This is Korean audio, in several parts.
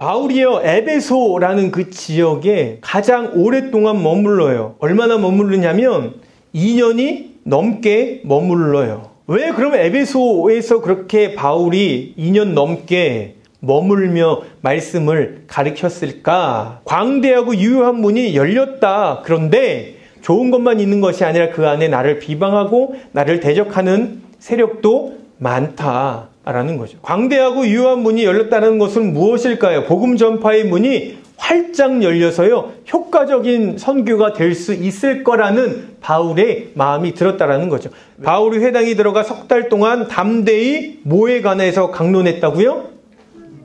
바울이요, 에베소라는 그 지역에 가장 오랫동안 머물러요. 얼마나 머무르냐면 2년이 넘게 머물러요. 왜 그러면 에베소에서 그렇게 바울이 2년 넘게 머물며 말씀을 가르쳤을까? 광대하고 유효한 문이 열렸다. 그런데 좋은 것만 있는 것이 아니라 그 안에 나를 비방하고 나를 대적하는 세력도 많다라는 거죠. 광대하고 유효한 문이 열렸다는 것은 무엇일까요? 복음 전파의 문이 활짝 열려서요, 효과적인 선교가 될 수 있을 거라는 바울의 마음이 들었다라는 거죠. 바울이 회당에 들어가 석 달 동안 담대히 뭐에 관해서 강론했다고요?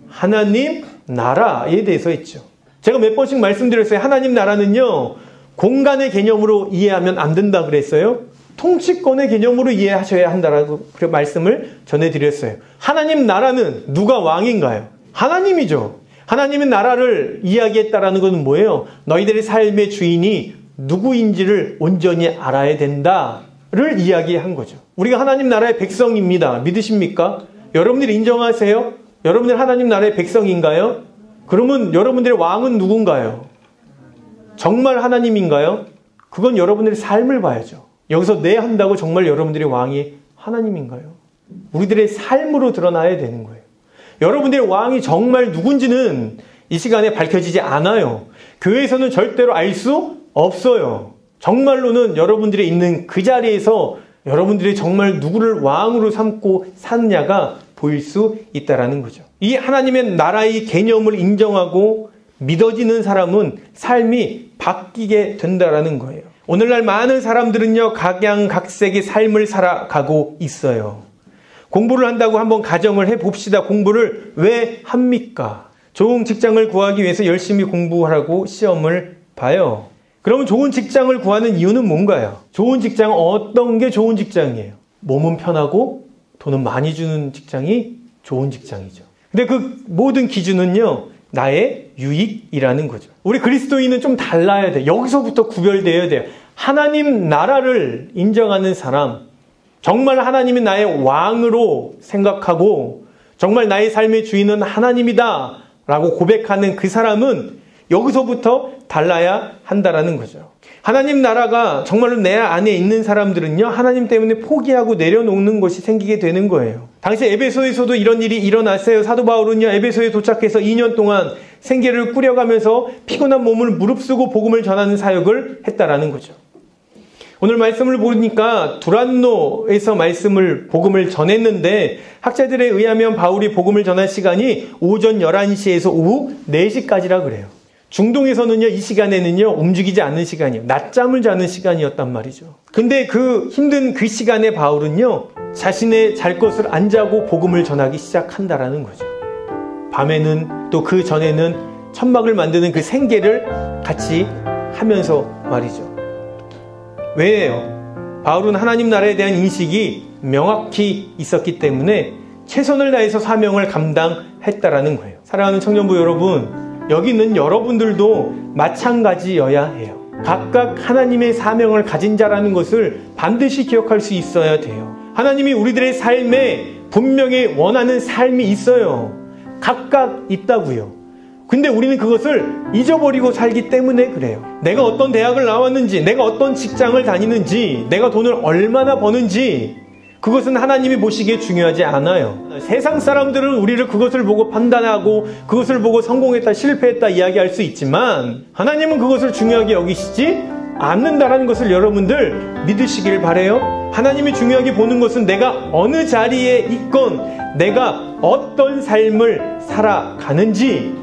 하나님 나라에 대해서 했죠. 제가 몇 번씩 말씀드렸어요. 하나님 나라는요, 공간의 개념으로 이해하면 안 된다 그랬어요. 통치권의 개념으로 이해하셔야 한다라고 그 말씀을 전해드렸어요. 하나님 나라는 누가 왕인가요? 하나님이죠. 하나님의 나라를 이야기했다라는 것은 뭐예요? 너희들의 삶의 주인이 누구인지를 온전히 알아야 된다를 이야기한 거죠. 우리가 하나님 나라의 백성입니다. 믿으십니까? 여러분들이 인정하세요? 여러분들 하나님 나라의 백성인가요? 그러면 여러분들의 왕은 누군가요? 정말 하나님인가요? 그건 여러분들의 삶을 봐야죠. 여기서 네 한다고 정말 여러분들의 왕이 하나님인가요? 우리들의 삶으로 드러나야 되는 거예요. 여러분들의 왕이 정말 누군지는 이 시간에 밝혀지지 않아요. 교회에서는 절대로 알 수 없어요. 정말로는 여러분들이 있는 그 자리에서 여러분들이 정말 누구를 왕으로 삼고 사느냐가 보일 수 있다는 거죠. 이 하나님의 나라의 개념을 인정하고 믿어지는 사람은 삶이 바뀌게 된다는 거예요. 오늘날 많은 사람들은요, 각양각색의 삶을 살아가고 있어요. 공부를 한다고 한번 가정을 해봅시다. 공부를 왜 합니까? 좋은 직장을 구하기 위해서 열심히 공부하라고 시험을 봐요. 그러면 좋은 직장을 구하는 이유는 뭔가요? 좋은 직장은 어떤 게 좋은 직장이에요? 몸은 편하고 돈은 많이 주는 직장이 좋은 직장이죠. 근데 그 모든 기준은요, 나의 유익이라는 거죠. 우리 그리스도인은 좀 달라야 돼요. 여기서부터 구별되어야 돼요. 하나님 나라를 인정하는 사람, 정말 하나님이 나의 왕으로 생각하고 정말 나의 삶의 주인은 하나님이다 라고 고백하는 그 사람은 여기서부터 달라야 한다라는 거죠. 하나님 나라가 정말로 내 안에 있는 사람들은요, 하나님 때문에 포기하고 내려놓는 것이 생기게 되는 거예요. 당시 에베소에서도 이런 일이 일어났어요. 사도 바울은요, 에베소에 도착해서 2년 동안 생계를 꾸려가면서 피곤한 몸을 무릅쓰고 복음을 전하는 사역을 했다라는 거죠. 오늘 말씀을 보니까 두란노에서 복음을 전했는데, 학자들에 의하면 바울이 복음을 전할 시간이 오전 11시에서 오후 4시까지라 그래요. 중동에서는요, 이 시간에는요, 움직이지 않는 시간이에요. 낮잠을 자는 시간이었단 말이죠. 근데 그 힘든 그 시간에 바울은요, 자신의 잘 것을 안 자고 복음을 전하기 시작한다라는 거죠. 밤에는 또 그 전에는 천막을 만드는 그 생계를 같이 하면서 말이죠. 왜요? 바울은 하나님 나라에 대한 인식이 명확히 있었기 때문에 최선을 다해서 사명을 감당했다라는 거예요. 사랑하는 청년부 여러분, 여기 있는 여러분들도 마찬가지여야 해요. 각각 하나님의 사명을 가진 자라는 것을 반드시 기억할 수 있어야 돼요. 하나님이 우리들의 삶에 분명히 원하는 삶이 있어요. 각각 있다고요. 근데 우리는 그것을 잊어버리고 살기 때문에 그래요. 내가 어떤 대학을 나왔는지, 내가 어떤 직장을 다니는지, 내가 돈을 얼마나 버는지, 그것은 하나님이 보시기에 중요하지 않아요. 세상 사람들은 우리를 그것을 보고 판단하고 그것을 보고 성공했다, 실패했다 이야기할 수 있지만, 하나님은 그것을 중요하게 여기시지 않는다라는 것을 여러분들 믿으시길 바라요. 하나님이 중요하게 보는 것은 내가 어느 자리에 있건 내가 어떤 삶을 살아가는지,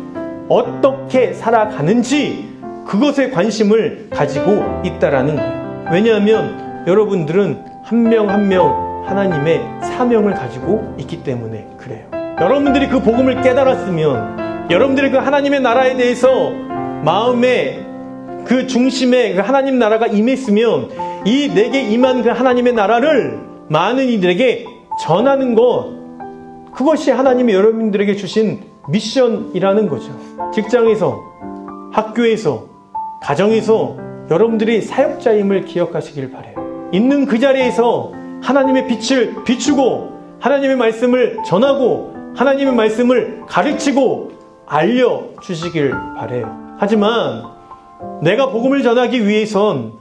어떻게 살아가는지, 그것에 관심을 가지고 있다라는 거예요. 왜냐하면 여러분들은 한 명 한 명 하나님의 사명을 가지고 있기 때문에 그래요. 여러분들이 그 복음을 깨달았으면, 여러분들이 그 하나님의 나라에 대해서 마음의 그 중심에 그 하나님 나라가 임했으면, 이 내게 임한 그 하나님의 나라를 많은 이들에게 전하는 것, 그것이 하나님이 여러분들에게 주신 미션이라는 거죠. 직장에서, 학교에서, 가정에서 여러분들이 사역자임을 기억하시길 바라요. 있는 그 자리에서 하나님의 빛을 비추고 하나님의 말씀을 전하고 하나님의 말씀을 가르치고 알려주시길 바라요. 하지만 내가 복음을 전하기 위해선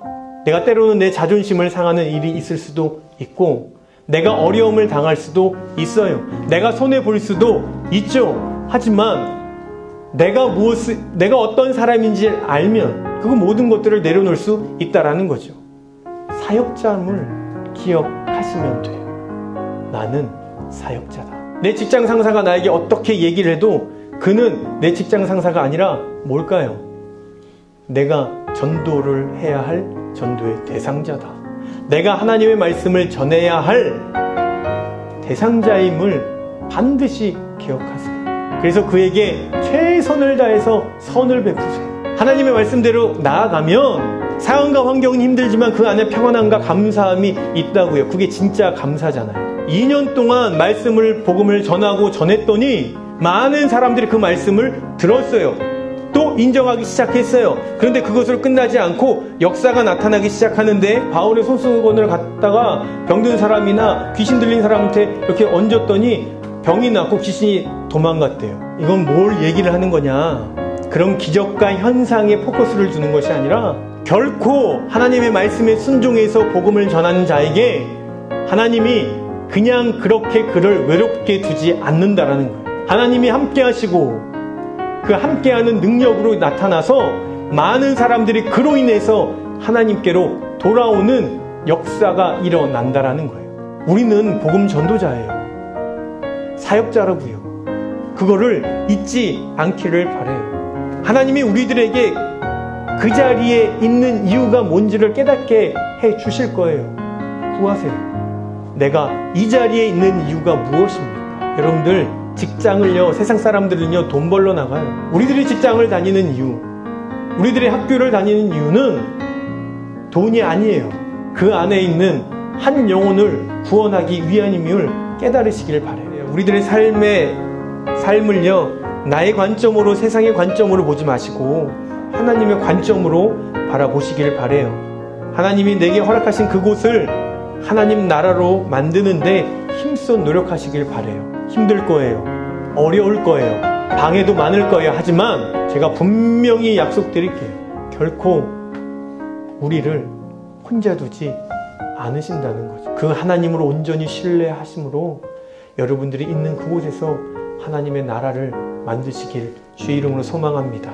내가 때로는 내 자존심을 상하는 일이 있을 수도 있고 내가 어려움을 당할 수도 있어요. 내가 손해볼 수도 있죠. 하지만 내가 어떤 사람인지 알면 그 모든 것들을 내려놓을 수 있다라는 거죠. 사역자임을 기억하시면 돼요. 나는 사역자다. 내 직장 상사가 나에게 어떻게 얘기를 해도 그는 내 직장 상사가 아니라 뭘까요? 내가 전도를 해야 할 전도의 대상자다. 내가 하나님의 말씀을 전해야 할 대상자임을 반드시 기억하세요. 그래서 그에게 최선을 다해서 선을 베푸세요. 하나님의 말씀대로 나아가면 상황과 환경은 힘들지만 그 안에 평안함과 감사함이 있다고요. 그게 진짜 감사잖아요. 2년 동안 복음을 전하고 전했더니 많은 사람들이 그 말씀을 들었어요. 또 인정하기 시작했어요. 그런데 그것으로 끝나지 않고 역사가 나타나기 시작하는데 바울의 손수건을 갖다가 병든 사람이나 귀신 들린 사람한테 이렇게 얹었더니 병이 낫고 귀신이 도망갔대요. 이건 뭘 얘기를 하는 거냐? 그런 기적과 현상에 포커스를 두는 것이 아니라 결코 하나님의 말씀에 순종해서 복음을 전하는 자에게 하나님이 그냥 그렇게 그를 외롭게 두지 않는다라는 거예요. 하나님이 함께 하시고 그 함께하는 능력으로 나타나서 많은 사람들이 그로 인해서 하나님께로 돌아오는 역사가 일어난다라는 거예요. 우리는 복음 전도자예요. 사역자라고요. 그거를 잊지 않기를 바라요. 하나님이 우리들에게 그 자리에 있는 이유가 뭔지를 깨닫게 해 주실 거예요. 구하세요. 내가 이 자리에 있는 이유가 무엇입니까? 여러분들 직장을요, 세상 사람들은요, 돈 벌러 나가요. 우리들이 직장을 다니는 이유, 우리들이 학교를 다니는 이유는 돈이 아니에요. 그 안에 있는 한 영혼을 구원하기 위함임을 깨달으시길 바라요. 우리들의 삶을요, 나의 관점으로, 세상의 관점으로 보지 마시고 하나님의 관점으로 바라보시길 바라요. 하나님이 내게 허락하신 그곳을 하나님 나라로 만드는데 힘써 노력하시길 바라요. 힘들 거예요. 어려울 거예요. 방해도 많을 거예요. 하지만 제가 분명히 약속드릴게요. 결코 우리를 혼자 두지 않으신다는 거죠. 그 하나님으로 온전히 신뢰하심으로 여러분들이 있는 그곳에서 하나님의 나라를 만드시길 주의 이름으로 소망합니다.